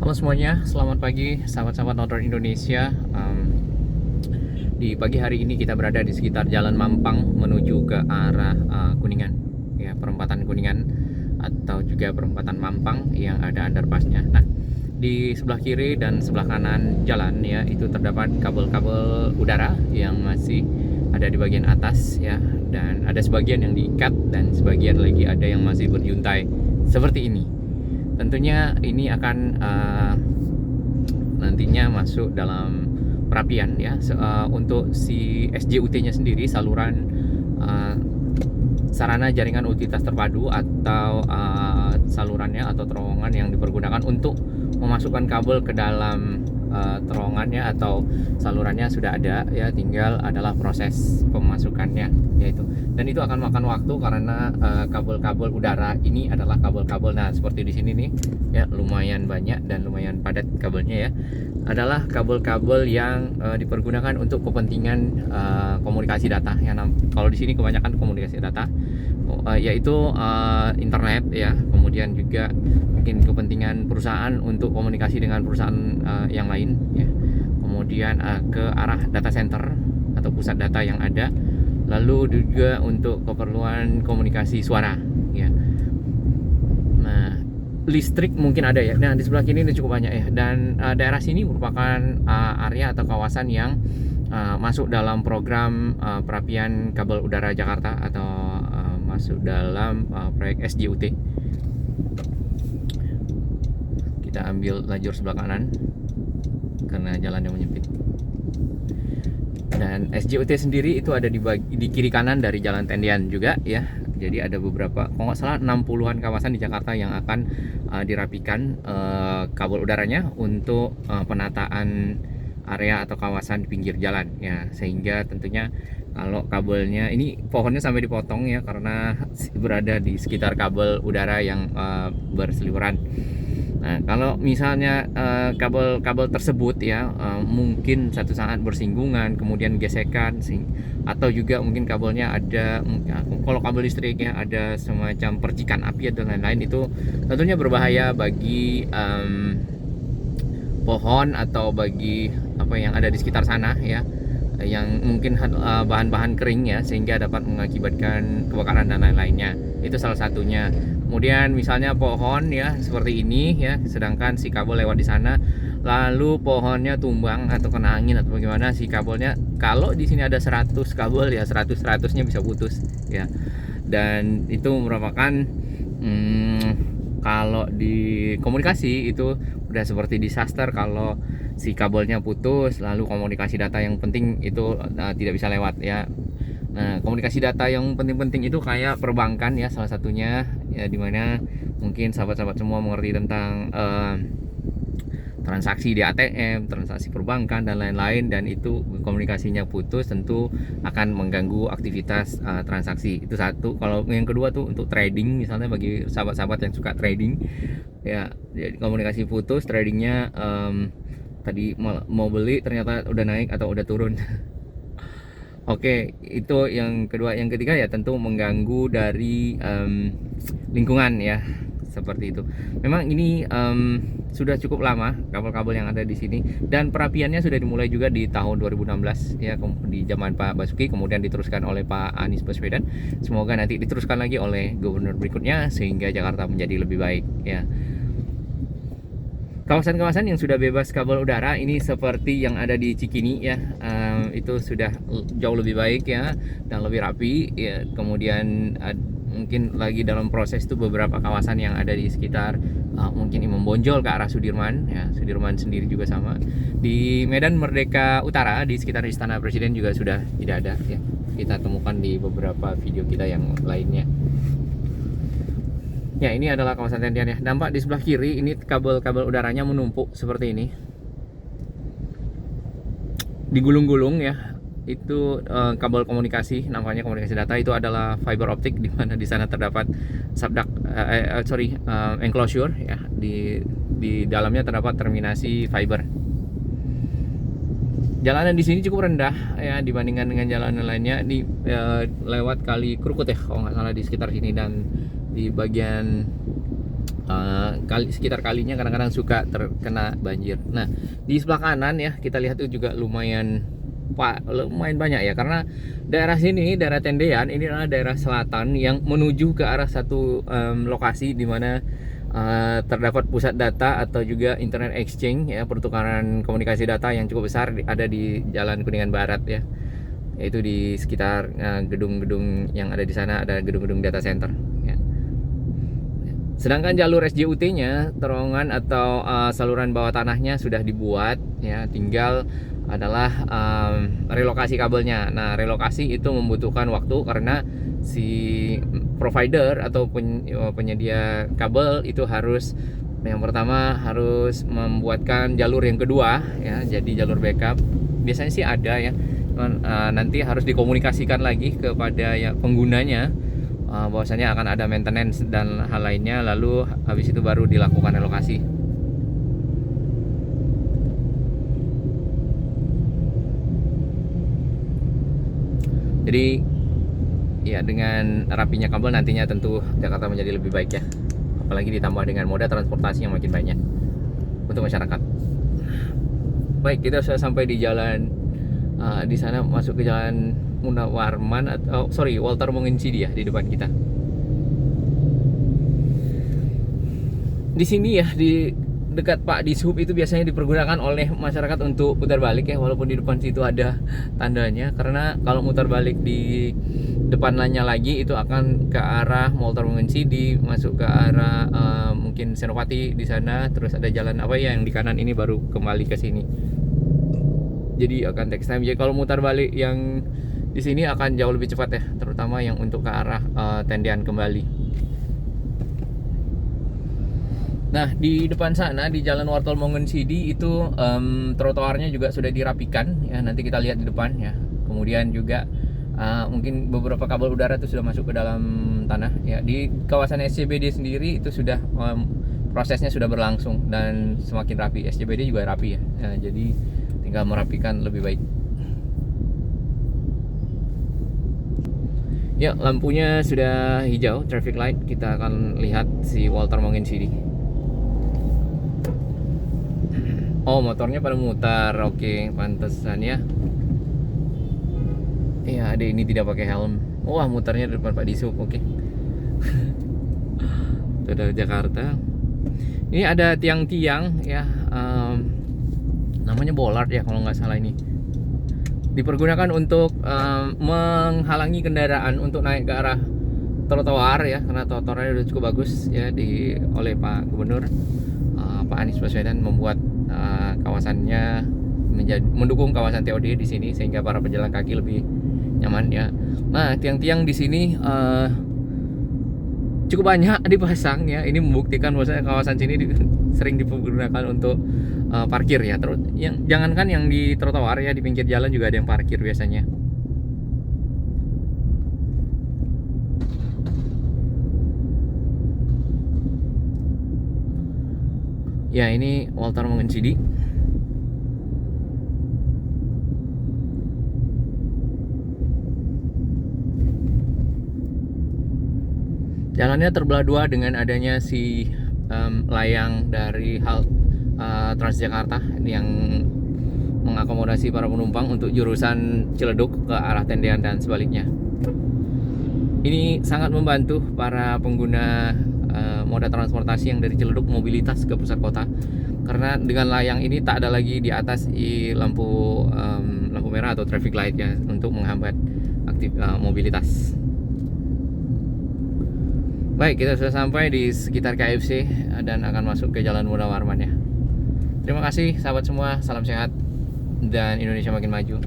Halo semuanya, selamat pagi sahabat-sahabat Northern Indonesia. Di pagi hari ini kita berada di sekitar Jalan Mampang menuju ke arah Kuningan, ya perempatan Kuningan atau juga perempatan Mampang yang ada underpassnya. Nah, di sebelah kiri dan sebelah kanan jalan ya itu terdapat kabel-kabel udara yang masih ada di bagian atas ya, dan ada sebagian yang diikat dan sebagian lagi ada yang masih berjuntai seperti ini. Tentunya ini akan nantinya masuk dalam perapian ya. Untuk si SJUT-nya sendiri, saluran sarana jaringan utilitas terpadu atau salurannya atau terowongan yang dipergunakan untuk memasukkan kabel ke dalam terowongannya atau salurannya sudah ada ya, tinggal adalah proses pemasukannya yaitu, dan itu akan makan waktu karena kabel-kabel udara ini adalah kabel-kabel, nah seperti di sini nih ya, lumayan banyak dan lumayan padat kabelnya ya, adalah kabel-kabel yang dipergunakan untuk kepentingan komunikasi data ya. Kalau di sini kebanyakan komunikasi data yaitu internet ya, kemudian juga mungkin kepentingan perusahaan untuk komunikasi dengan perusahaan yang lain ya, kemudian ke arah data center atau pusat data yang ada, lalu juga untuk keperluan komunikasi suara ya. Nah, listrik mungkin ada ya. Nah, di sebelah kini ini cukup banyak ya, dan daerah sini merupakan area atau kawasan yang masuk dalam program perapian kabel udara Jakarta atau masuk dalam proyek SJUT. Kita ambil lajur sebelah kanan karena jalannya menyempit. Dan SJUT sendiri itu ada di kiri kanan dari Jalan Tendian juga ya. Jadi ada beberapa, kalau nggak salah 60-an kawasan di Jakarta yang akan dirapikan kabel udaranya untuk penataan area atau kawasan di pinggir jalan ya, sehingga tentunya kalau kabelnya ini, pohonnya sampai dipotong ya karena berada di sekitar kabel udara yang berseliweran. Nah, kalau misalnya kabel-kabel tersebut ya mungkin satu saat bersinggungan, kemudian gesekan, atau juga mungkin kabelnya ada, kalau kabel listrik ya ada semacam percikan api dan lain-lain, itu tentunya berbahaya bagi pohon atau bagi apa yang ada di sekitar sana ya, yang mungkin bahan-bahan kering ya, sehingga dapat mengakibatkan kebakaran dan lain-lainnya. Itu salah satunya. Kemudian misalnya pohon ya seperti ini ya, sedangkan si kabel lewat di sana, lalu pohonnya tumbang atau kena angin atau bagaimana, si kabelnya, kalau di sini ada 100 kabel ya 100-100-nya bisa putus ya. Dan itu merupakan kalau di komunikasi itu udah seperti disaster kalau si kabelnya putus, lalu komunikasi data yang penting itu tidak bisa lewat ya. Nah, komunikasi data yang penting-penting itu kayak perbankan ya, salah satunya ya, dimana mungkin sahabat-sahabat semua mengerti tentang transaksi di ATM, transaksi perbankan dan lain-lain, dan itu komunikasinya putus tentu akan mengganggu aktivitas transaksi. Itu satu. Kalau yang kedua tuh untuk trading, misalnya bagi sahabat-sahabat yang suka trading ya, jadi komunikasi putus, tradingnya tadi mau beli ternyata udah naik atau udah turun. Oke, itu yang kedua. Yang ketiga ya tentu mengganggu dari lingkungan ya, seperti itu. Memang ini sudah cukup lama kabel-kabel yang ada di sini, dan perapiannya sudah dimulai juga di tahun 2016 ya, di zaman Pak Basuki, kemudian diteruskan oleh Pak Anies Baswedan. Semoga nanti diteruskan lagi oleh gubernur berikutnya sehingga Jakarta menjadi lebih baik ya. Kawasan-kawasan yang sudah bebas kabel udara ini seperti yang ada di Cikini ya, itu sudah jauh lebih baik ya dan lebih rapi ya. Kemudian mungkin lagi dalam proses itu beberapa kawasan yang ada di sekitar mungkin Imam Bonjol ke arah Sudirman ya, Sudirman sendiri juga sama. Di Medan Merdeka Utara di sekitar Istana Presiden juga sudah tidak ada ya, kita temukan di beberapa video kita yang lainnya. Ya, ini adalah kawasan Tendian ya. Nampak di sebelah kiri ini kabel-kabel udaranya menumpuk seperti ini, digulung-gulung ya. Itu kabel komunikasi, namanya komunikasi data. Itu adalah fiber optik, di mana di sana terdapat subduct enclosure ya. Di dalamnya terdapat terminasi fiber. Jalanan di sini cukup rendah ya dibandingkan dengan jalanan lainnya. Di lewat Kali Krukut ya kalau nggak salah di sekitar sini, dan di bagian sekitar kalinya kadang-kadang suka terkena banjir. Nah, di sebelah kanan ya kita lihat itu juga lumayan banyak ya, karena daerah sini, daerah Tendean ini adalah daerah selatan yang menuju ke arah satu lokasi di mana terdapat pusat data atau juga internet exchange ya, pertukaran komunikasi data yang cukup besar ada di Jalan Kuningan Barat ya, yaitu di sekitar gedung-gedung yang ada di sana, ada gedung-gedung data center ya. Sedangkan jalur SJUT-nya, terowongan atau saluran bawah tanahnya sudah dibuat ya, tinggal adalah relokasi kabelnya. Nah, relokasi itu membutuhkan waktu karena si provider atau penyedia kabel itu harus, yang pertama harus membuatkan jalur yang kedua ya, jadi jalur backup. Biasanya sih ada ya, nanti harus dikomunikasikan lagi kepada ya penggunanya bahwasanya akan ada maintenance dan hal lainnya, lalu habis itu baru dilakukan relokasi. Jadi ya dengan rapinya kabel nantinya tentu Jakarta menjadi lebih baik ya, apalagi ditambah dengan moda transportasi yang makin banyak untuk masyarakat. Baik, kita sudah sampai di jalan di sana, masuk ke jalan Munawwarman atau Walter Monginsidi ya, di depan kita. Di sini ya, di dekat Pak Dishub itu biasanya dipergunakan oleh masyarakat untuk putar balik ya, walaupun di depan situ ada tandanya, karena kalau mutar balik di depan lainnya lagi itu akan ke arah Walter Monginsidi, masuk ke arah mungkin Senopati di sana, terus ada jalan apa ya yang di kanan ini baru kembali ke sini. Jadi akan take time. Jadi kalau mutar balik yang di sini akan jauh lebih cepat ya, terutama yang untuk ke arah Tendean kembali. Nah, di depan sana di Jalan Walter Monginsidi itu trotoarnya juga sudah dirapikan ya, nanti kita lihat di depan ya. Kemudian juga mungkin beberapa kabel udara itu sudah masuk ke dalam tanah ya. Di kawasan SCBD sendiri itu sudah prosesnya sudah berlangsung dan semakin rapi. SCBD juga rapi ya. Jadi tinggal merapikan lebih baik. Ya, lampunya sudah hijau, traffic light. Kita akan lihat si Walter Monginsidi. Oh, motornya pada mutar. Oke, pantesan ya. Iya, ada ini tidak pakai helm. Wah, mutarnya di depan Pak Dishub. Oke. Itu dari Jakarta. Ini ada tiang-tiang ya, namanya bollard ya kalau nggak salah ini. Dipergunakan untuk menghalangi kendaraan untuk naik ke arah trotoar ya, karena trotoarnya sudah cukup bagus ya oleh Pak Gubernur Pak Anies Baswedan, membuat kawasannya mendukung kawasan TOD di sini sehingga para pejalan kaki lebih nyaman ya. Nah, tiang-tiang di sini cukup banyak dipasang ya. Ini membuktikan bahwa kawasan sini sering digunakan untuk parkir ya. Terus jangankan yang di trotoar ya, di pinggir jalan juga ada yang parkir biasanya. Ya, ini Walter Monginsidi. Jalannya terbelah dua dengan adanya si layang dari Transjakarta yang mengakomodasi para penumpang untuk jurusan Ciledug ke arah Tendean dan sebaliknya. Ini sangat membantu para pengguna moda transportasi yang dari Ciledug mobilitas ke pusat kota, karena dengan layang ini tak ada lagi di atas lampu merah atau traffic light ya, untuk menghambat mobilitas. Baik, kita sudah sampai di sekitar KFC dan akan masuk ke Jalan Munawwarman ya. Terima kasih sahabat semua, salam sehat dan Indonesia makin maju.